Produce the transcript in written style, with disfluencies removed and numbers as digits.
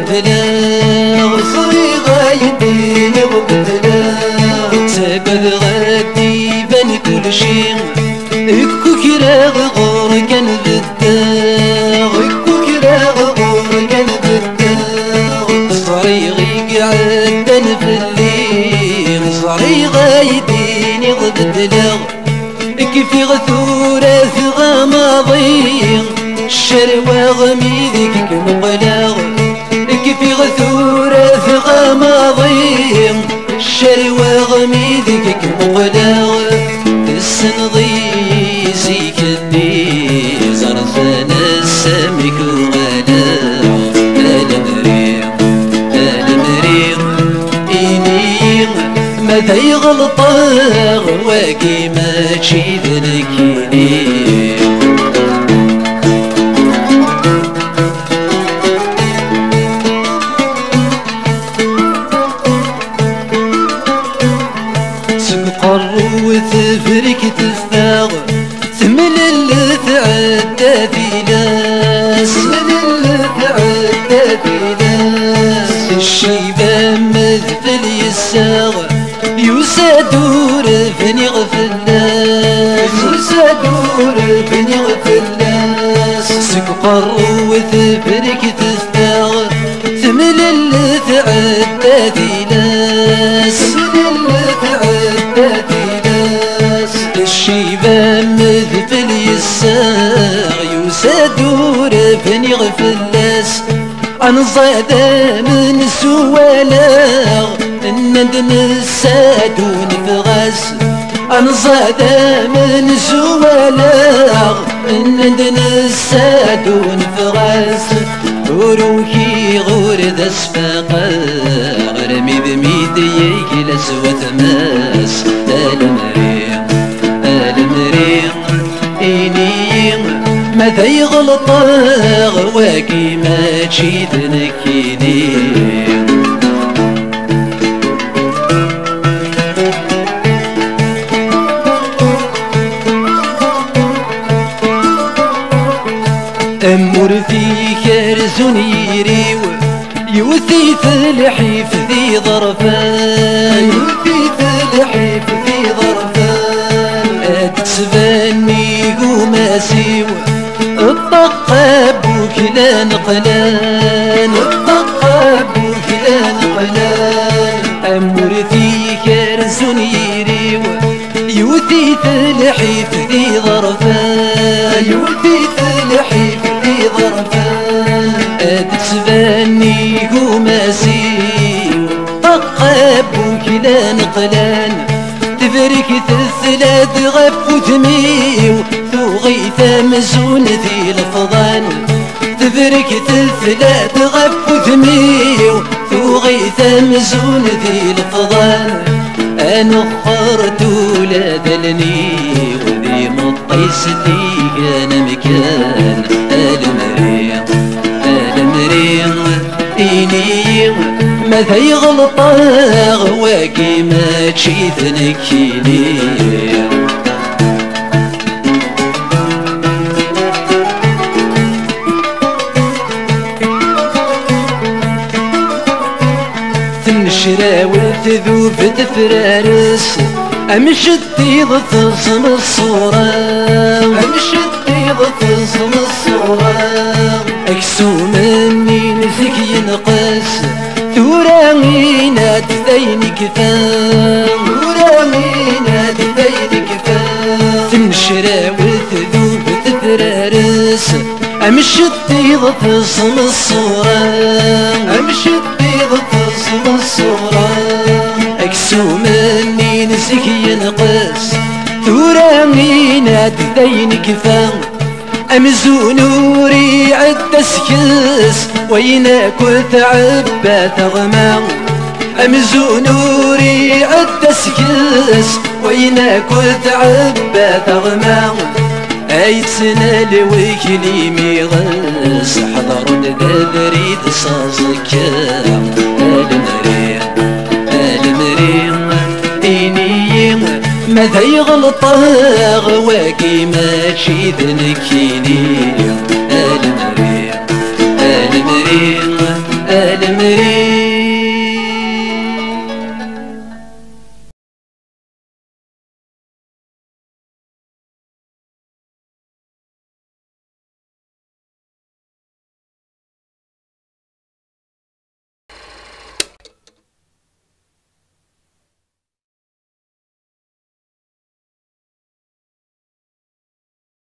غبدلا صريغة يديني غبدلا سبب غدي بان كل شي اكو كراغ غور كان بالداغ اكو كراغ غور كان بالداغ صريغي قعدن في الليل صريغة يديني غبدلا كيف غثورة ثغى ماضي الشروى غميذك كمقلاغ كيف غثورة ثغى ماضي الشروى غميذك كمقلاغ السنضي زيك اللي زرفنا السمك وغلاغ المريم إني ماذا يغلطاغ واقي ماشي ذنكيني سنقر وثفرك تفاغ ثمن اللي تعدى في ناس ثمن اللي تعدى في ناس الشيبة مثل يساغ يسادور فني غفلاس يسادور فني غفلاس سكقر وثفرك تفاغ ثمن اللي تعدى في ناس ثمن اللي تعدى في ناس الشيبة مثل يساغ يسادور فني غفلاس أنا صادى من سوالاغ الندم السادون فغاس أنا صادى من سوالاغ الندم السادون فغاس وروحي غور ذا سفاقا غرمي بميدي يجلس وتماس المريم إني ماذا يغلطاغ واقي ماشي ذنكيني أمور في كرزون يريو يوثي ثلحي في ظرفان يوثي ثلحي في ظرفان أتسفاني قوماسيو الطقاب وكلا نقلان الطقاب وكلا نقلان أمور في كرزون يريو يوثي ثلحي في ظرفان يوثي ثلحي في ظرفان أتسفاني قوماسي طقاب وكلا نقلان تفرك الثلاث غف وثميو ثغيث مزون ذي الفضان تفرك الثلاث غف وثميو ثغيث مزون ذي الفضان أنا خرت ولادلني وذي مطيستي كان مكان المريم إني ماذا يغلطاغ واقي ماشي ذنكيني تنشرى وتذوب تفرارس أمشي تيض تصم الصورة أمشي تيض تصم الصورة أكسو مني نسك ينقص ثورانينا تذين كفان ثورانينا تذين كفان تنشرى وتذوب تفرارس أمشي تيض تصم الصورة أمشي تيض تصم الصورة أكسو مني نسك ينقص ثورانينا تذين كفان أمزو نوري عد سكس وينك وتعبى تغمام أمزو نوري عد سكس وينك وتعبى تغمام أي سنة لوكلي ميغس حضر ذبري تصازك المريم إني ماذا يغلطاغ واقي ماشي ذنكيني المريم بالمريض